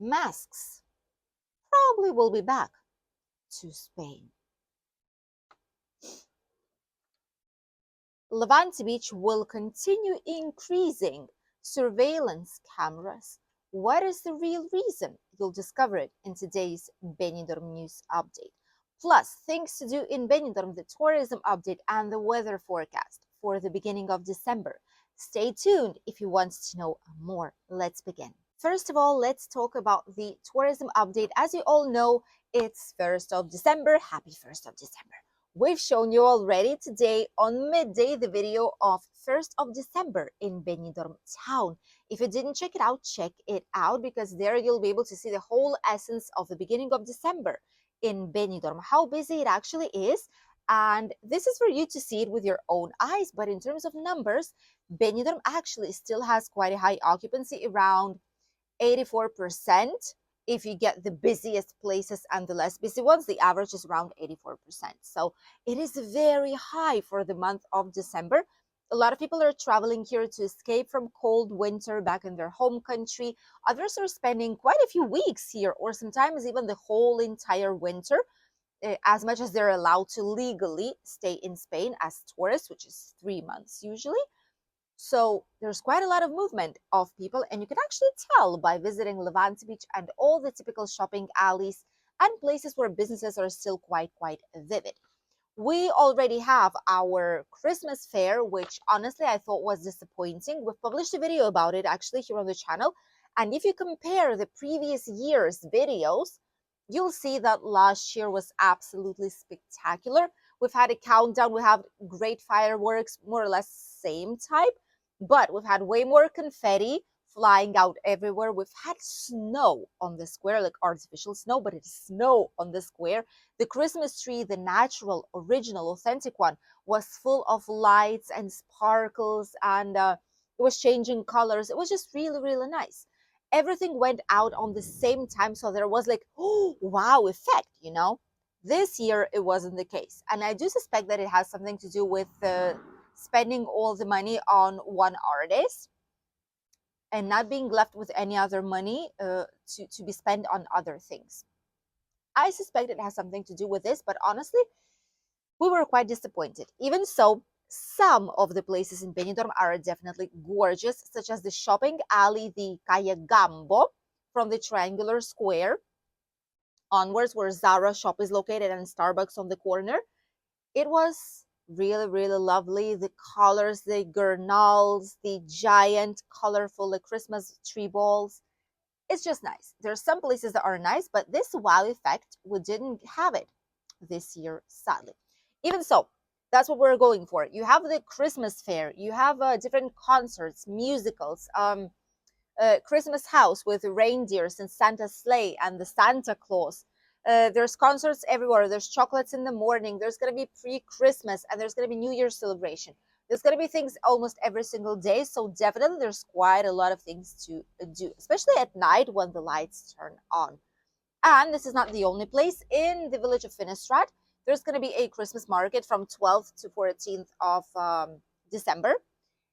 masks probably will be back to Spain. Levante Beach will continue increasing surveillance cameras. What is the real reason? You'll discover it in today's Benidorm news update. Plus, things to do in Benidorm, the tourism update, and the weather forecast for the beginning of December. Stay tuned if you want to know more. Let's begin. First of all, let's talk about the tourism update. As you all know, it's 1st of December. Happy 1st of December. We've shown you already today on midday the video of 1st of December in Benidorm town. If you didn't check it out because there you'll be able to see the whole essence of the beginning of December in Benidorm, how busy it actually is. And this is for you to see it with your own eyes. But in terms of numbers, Benidorm actually still has quite a high occupancy, around 84%. If you get the busiest places and the less busy ones, the average is around 84%. So it is very high for the month of December. A lot of people are traveling here to escape from cold winter back in their home country. Others are spending quite a few weeks here, or sometimes even the whole entire winter, as much as they're allowed to legally stay in Spain as tourists, which is 3 months usually. So there's quite a lot of movement of people, and you can actually tell by visiting Levante Beach and all the typical shopping alleys and places where businesses are still quite vivid. We already have our Christmas fair, which honestly I thought was disappointing. We've published a video about it actually here on the channel, and if you compare the previous year's videos, you'll see that last year was absolutely spectacular. We've had a countdown, we have great fireworks, more or less same type, but we've had way more confetti flying out everywhere. We've had snow on the square, like artificial snow, but it's snow on the square. The Christmas tree, the natural, original, authentic one, was full of lights and sparkles, and it was changing colors. It was just really nice. Everything went out on the same time, so there was like, oh wow effect, you know. This year it wasn't the case, and I do suspect that it has something to do with spending all the money on one artist and not being left with any other money to be spent on other things. I suspect it has something to do with this, but honestly, we were quite disappointed. Even so, some of the places in Benidorm are definitely gorgeous, such as the shopping alley, the Calle Gambo, from the triangular square onwards, where Zara shop is located and Starbucks on the corner. It was really lovely. The colors, the guirnalds, the giant colorful Christmas tree balls. It's just nice. There's some places that are nice, but this wow effect, we didn't have it this year, sadly. Even so, that's what we're going for. You have the Christmas fair, you have different concerts, musicals, Christmas house with reindeers and Santa's sleigh and the Santa Claus. There's concerts everywhere. There's chocolates in the morning. There's going to be pre-Christmas, and there's going to be New Year's celebration. There's going to be things almost every single day. So definitely there's quite a lot of things to do, especially at night when the lights turn on. And this is not the only place. In the village of Finistrat, there's going to be a Christmas market from 12th to 14th of December.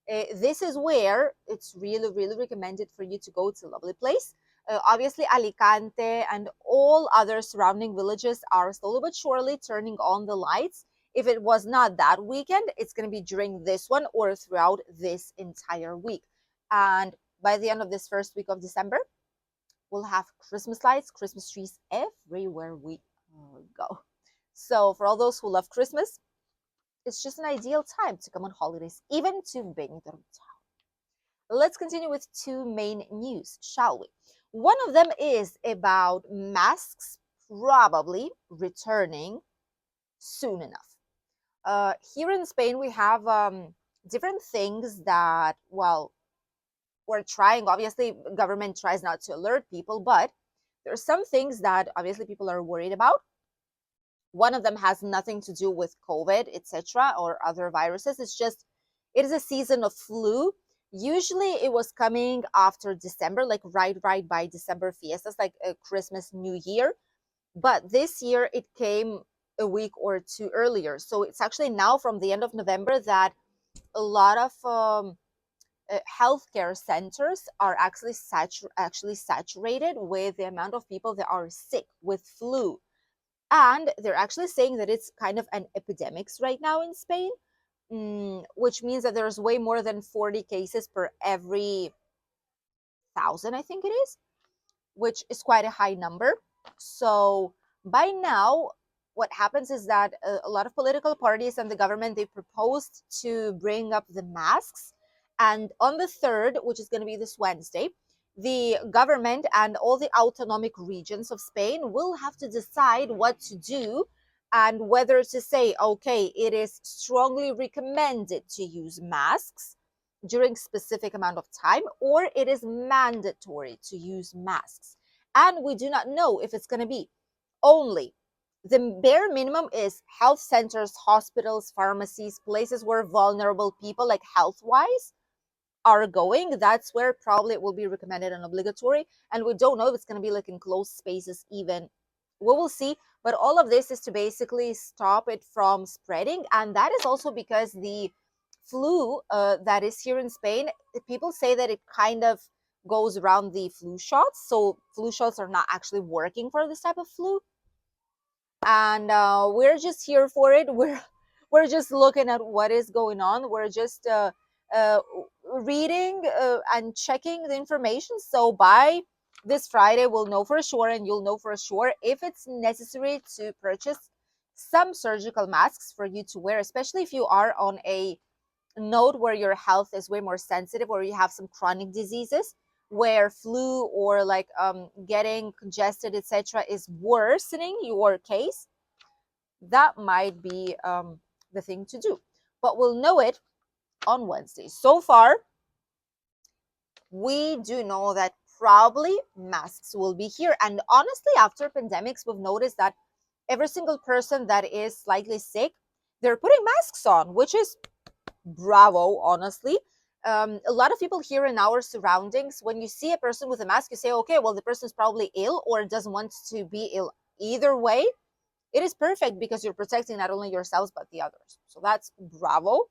This is where it's really recommended for you to go. It's a lovely place. Obviously, Alicante and all other surrounding villages are slowly but surely turning on the lights. If it was not that weekend, it's going to be during this one or throughout this entire week. And by the end of this first week of December, we'll have Christmas lights, Christmas trees everywhere we go. So for all those who love Christmas, it's just an ideal time to come on holidays, even to Benidorm town. Let's continue with two main news, shall we? One of them is about masks probably returning soon enough. Here in Spain, we have different things that, well, we're trying. Obviously, government tries not to alert people, but there are some things that obviously people are worried about. One of them has nothing to do with COVID, etc., or other viruses. It's just, it is a season of flu. Usually it was coming after December, like right by December fiestas, like Christmas, New Year. But this year it came a week or two earlier. So it's actually now from the end of November that a lot of healthcare centers are actually saturated with the amount of people that are sick with flu. And they're actually saying that it's kind of an epidemic right now in Spain, which means that there's way more than 40 cases per every thousand, I think it is, which is quite a high number. So by now, what happens is that a lot of political parties and the government, they proposed to bring up the masks. And on the 3rd, which is going to be this Wednesday, the government and all the autonomic regions of Spain will have to decide what to do and whether to say, okay, it is strongly recommended to use masks during specific amount of time, or it is mandatory to use masks. And we do not know if it's going to be only the bare minimum is health centers, hospitals, pharmacies, places where vulnerable people, like health wise, are going. That's where probably it will be recommended and obligatory. And we don't know if it's going to be like in closed spaces even. We will see. But all of this is to basically stop it from spreading. And that is also because the flu that is here in Spain, people say that it kind of goes around the flu shots. So flu shots are not actually working for this type of flu. And we're just here for it. We're just looking at what is going on. We're just uh, reading and checking the information. So by this Friday, we'll know for sure, and you'll know for sure if it's necessary to purchase some surgical masks for you to wear, especially if you are on a node where your health is way more sensitive, or you have some chronic diseases where flu or like getting congested, etc., is worsening your case. That might be the thing to do, but we'll know it on Wednesday. So far, we do know that probably masks will be here. And honestly, after pandemics, we've noticed that every single person that is slightly sick, they're putting masks on, which is bravo, honestly. A lot of people here in our surroundings, when you see a person with a mask, you say, okay, well, the person's probably ill or doesn't want to be ill. Either way, it is perfect because you're protecting not only yourselves but the others. So that's bravo.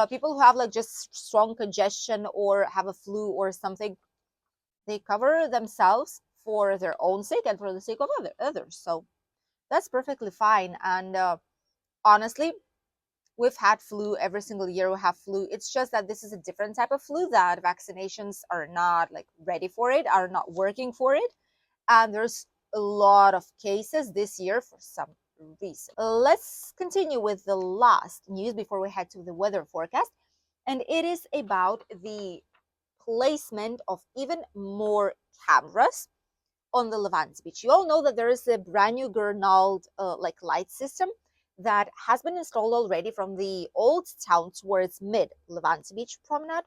People who have like just strong congestion or have a flu or something, they cover themselves for their own sake and for the sake of others. So that's perfectly fine. And honestly, we've had flu every single year. We have flu. It's just that this is a different type of flu that vaccinations are not like ready for it, are not working for it. And there's a lot of cases this year for some reason. Let's continue with the last news before we head to the weather forecast. And it is about the placement of even more cameras on the Levante beach. You all know that there is a brand new Gurnald like light system that has been installed already from the old town towards mid Levante beach promenade.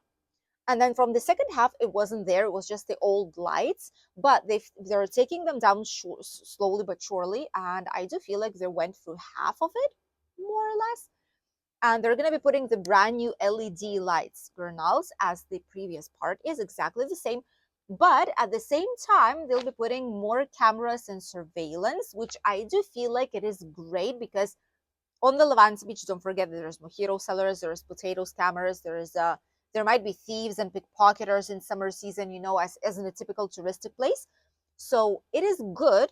And then from the second half, it wasn't there. It was just the old lights, but they're taking them down slowly but surely. And I do feel like they went through half of it, more or less. And they're going to be putting the brand new LED lights, Gurnals, as the previous part is exactly the same. But at the same time, they'll be putting more cameras and surveillance, which I do feel like it is great because on the Levante beach, don't forget that there's mojito sellers, there's potato scammers, there might be thieves and pickpocketers in summer season, as in a typical touristic place. So it is good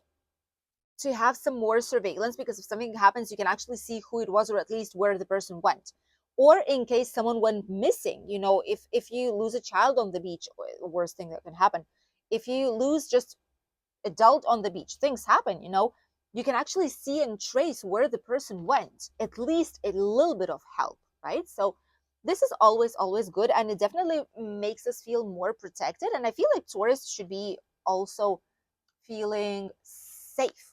to have some more surveillance because if something happens, you can actually see who it was or at least where the person went. Or in case someone went missing, if you lose a child on the beach, the worst thing that can happen, if you lose just adult on the beach, things happen, you can actually see and trace where the person went, at least a little bit of help, right? So this is always good, and it definitely makes us feel more protected. And I feel like tourists should be also feeling safe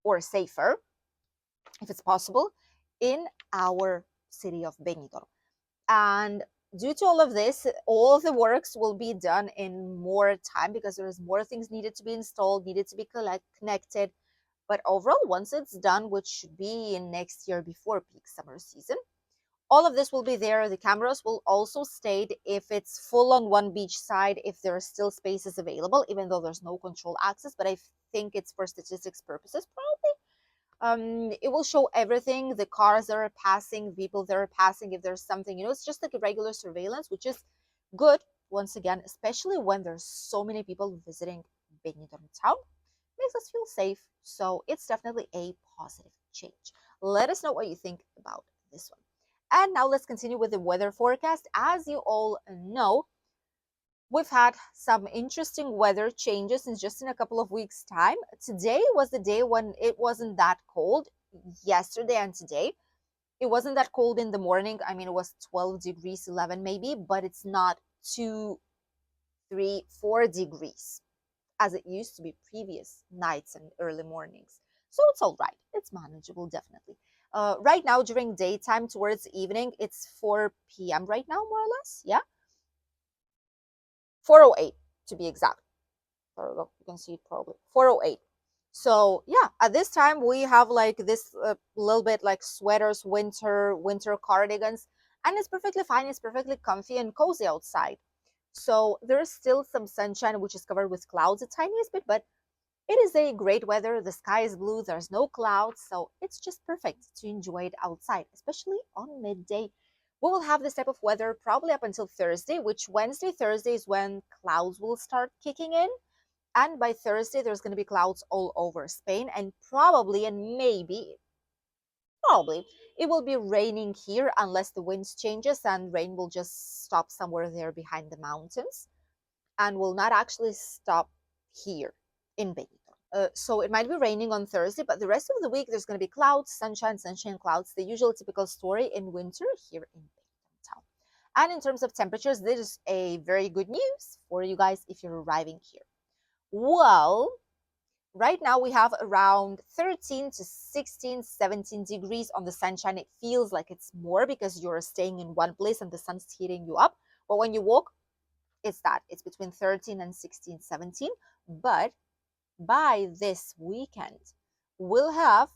or safer, if it's possible, in our city of Benidorm. And due to all of this, all of the works will be done in more time because there is more things needed to be installed, needed to be connected. But overall, once it's done, which should be in next year before peak summer season, all of this will be there. The cameras will also state if it's full on one beach side, if there are still spaces available, even though there's no control access. But I think it's for statistics purposes, probably. It will show everything, the cars that are passing, people that are passing, if there's something, it's just like a regular surveillance, which is Good, once again, especially when there's so many people visiting Benidorm town, makes us feel safe. So it's definitely a positive change. Let us know what you think about this one. And now let's continue with the weather forecast. As you all know, we've had some interesting weather changes in just in a couple of weeks' time. Today was the day when it wasn't that cold. Yesterday and today, it wasn't that cold in the morning. I mean, it was 12 degrees, 11 maybe, but it's not 2, 3, 4 degrees as it used to be previous nights and early mornings. So it's all right. It's manageable, definitely. Right now, during daytime towards evening, it's 4 p.m. right now, more or less. Yeah, 4:08 to be exact. There we go. You can see it probably 4:08. So yeah, at this time we have like this little bit like sweaters, winter cardigans, and it's perfectly fine. It's perfectly comfy and cozy outside. So there is still some sunshine, which is covered with clouds a tiniest bit, but it is a great weather. The sky is blue. There's no clouds, so it's just perfect to enjoy it outside, especially on midday. We will have this type of weather probably up until Thursday, which Wednesday, Thursday is when clouds will start kicking in. And by Thursday, there's going to be clouds all over Spain, and probably and probably it will be raining here unless the wind changes and rain will just stop somewhere there behind the mountains and will not actually stop here in Benidorm. So it might be raining on Thursday, but the rest of the week there's going to be clouds, sunshine, sunshine, clouds, the usual typical story in winter here in Benidorm town. And in terms of temperatures, this is a very good news for you guys if you're arriving here. Well, right now we have around 13 to 16, 17 degrees on the sunshine. It feels like it's more because you're staying in one place and the sun's heating you up. But when you walk, it's between 13 and 16, 17. But by this weekend, we'll have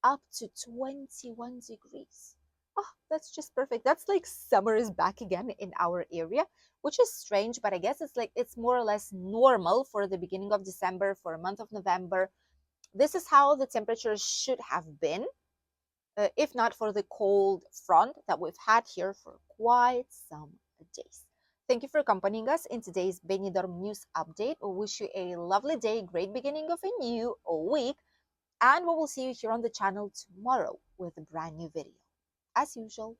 up to 21 degrees. Oh, that's just perfect. That's like summer is back again in our area, which is strange, but I guess it's more or less normal for the beginning of December, for a month of November. This is how the temperatures should have been, if not for the cold front that we've had here for quite some days. Thank you for accompanying us in today's Benidorm News Update. We wish you a lovely day, great beginning of a new week, and we will see you here on the channel tomorrow with a brand new video. As usual,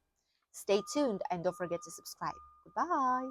stay tuned and don't forget to subscribe. Goodbye.